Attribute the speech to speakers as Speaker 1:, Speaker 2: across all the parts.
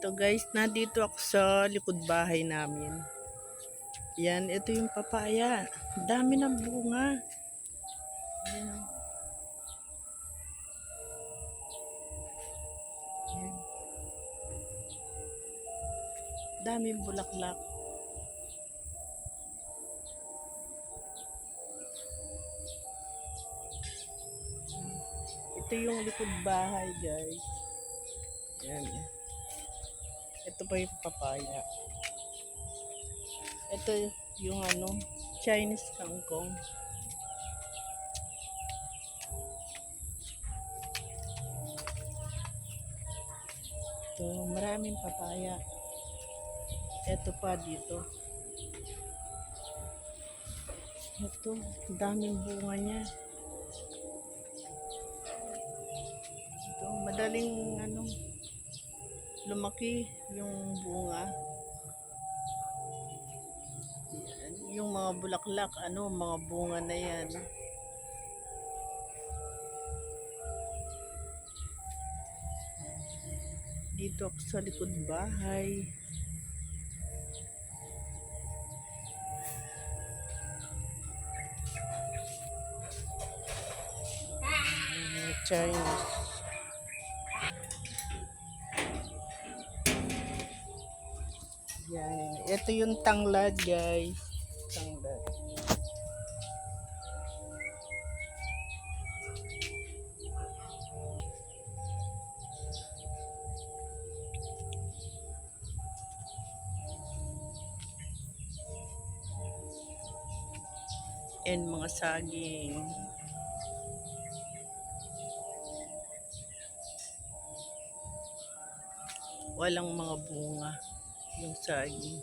Speaker 1: Ito guys, nandito ako sa likod bahay namin. Yan, ito yung papaya. Dami ng bunga. Yan. Yan. Daming bulaklak. Ito yung likod bahay guys. Yan. Ito pa yung papaya. Ito yung Chinese kangkong. Ito, maraming papaya. Ito pa dito. Ito, daming bunga niya. Ito, madaling lumaki yung bunga. Yan, yung mga bulaklak, mga bunga na yan. Dito ako sa likod bahay. Chinese. Yan. Ito yung tanglad guys. Tanglad. And mga saging. Walang mga bunga yung saging.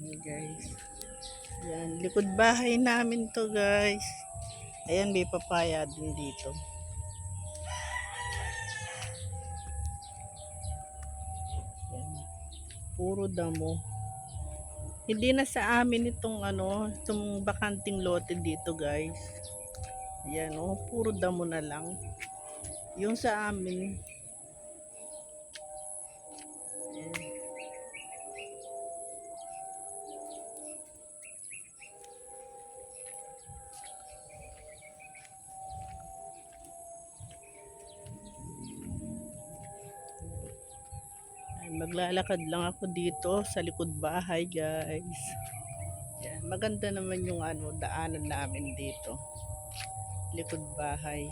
Speaker 1: Ayan guys. Yan, likod bahay namin to guys. Ayan, may papaya din dito. Ayan. Puro damo. Hindi na sa amin itong itong bakanting lote dito guys. Ayan puro damo na lang. Yung sa amin. Ayan. Maglalakad lang ako dito sa likod bahay guys. Yan, maganda naman yung daanan namin dito. Likod bahay.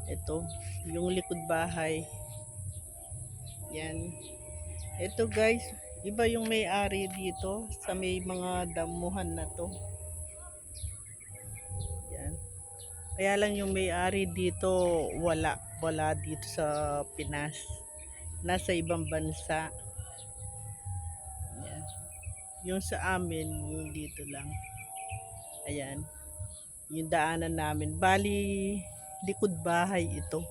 Speaker 1: Ito, yung likod bahay. Yan. Ito guys, iba yung may-ari dito sa may mga damuhan na to. Yan. Kaya lang yung may-ari dito wala dito sa Pinas. Nasa ibang bansa. Ayan. Yung sa amin, yung dito lang. Ayan. Yung daanan namin. Bali, likod bahay ito.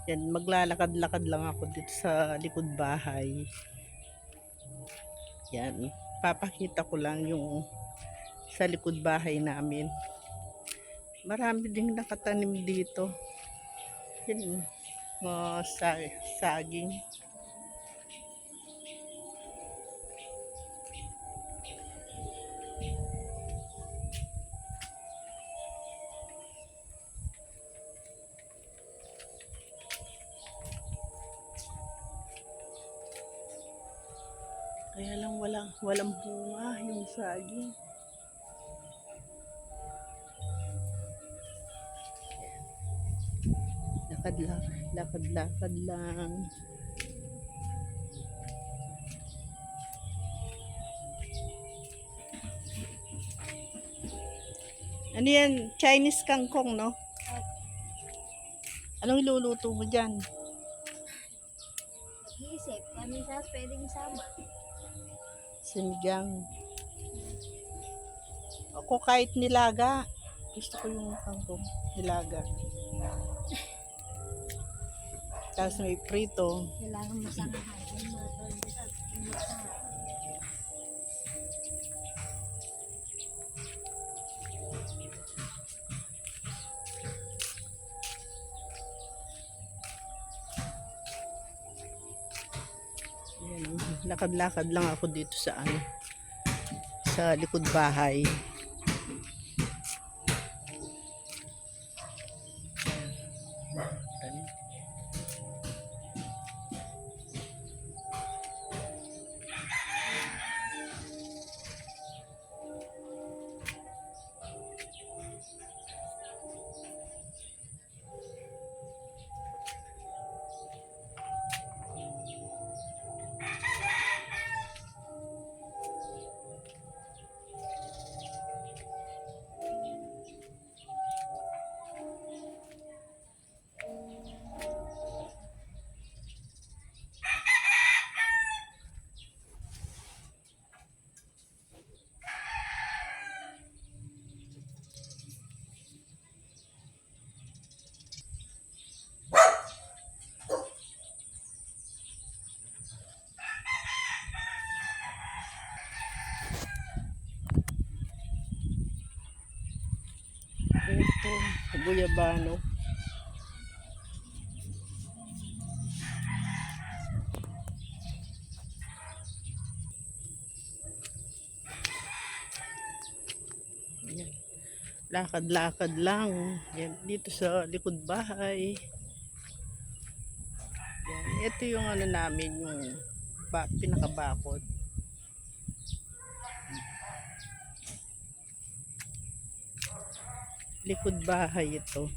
Speaker 1: Yan, maglalakad-lakad lang ako dito sa likod bahay. Yan. Papakita ko lang yung sa likod bahay namin. Marami ding nakatanim dito. Yan. Mga saging. Kaya lang walang bunga yung saging. Lakad lang. Ano yan? Chinese kangkong, no? Anong iluluto mo dyan?
Speaker 2: Nag-iisip, kami sa pwedeng isama.
Speaker 1: Sinigang. Ako kahit nilaga. Gusto ko yung kangkong nilaga. Tapos may prito.
Speaker 2: Kailangan masangahan. Yung mga tolderat.
Speaker 1: Lakad-lakad lang ako dito sa ano, sa likod bahay. Ito, guyabano. Ayan. Lakad-lakad lang. Yan, dito sa likod bahay. Yan. Ito yung ano namin, yung pinakabakod. Likod bahay ito.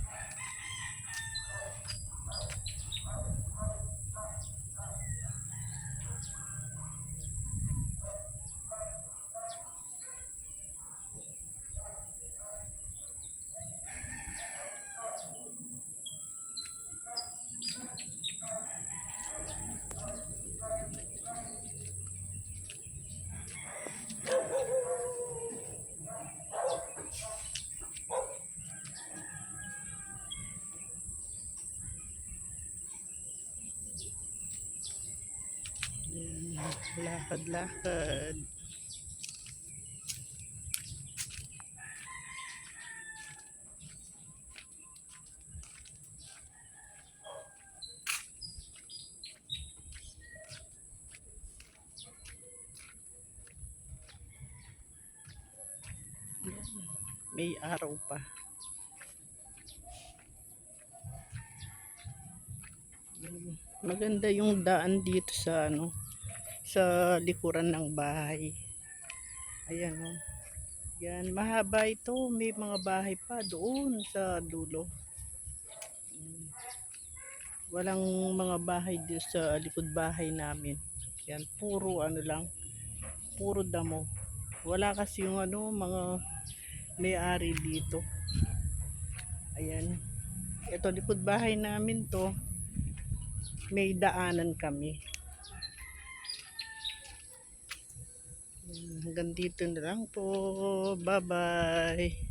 Speaker 1: Lakad-lakad. May araw pa. Maganda yung daan dito sa ano, sa likuran ng bahay. Ayan oh. Yan, mahaba ito. May mga bahay pa doon sa dulo. Walang mga bahay dito sa likod bahay namin. Yan, puro ano lang, puro damo. Wala kasi yung ano, mga may-ari dito. Ayan. Ito likod bahay namin to. May daanan kami. Hanggang dito na lang po. Bye-bye.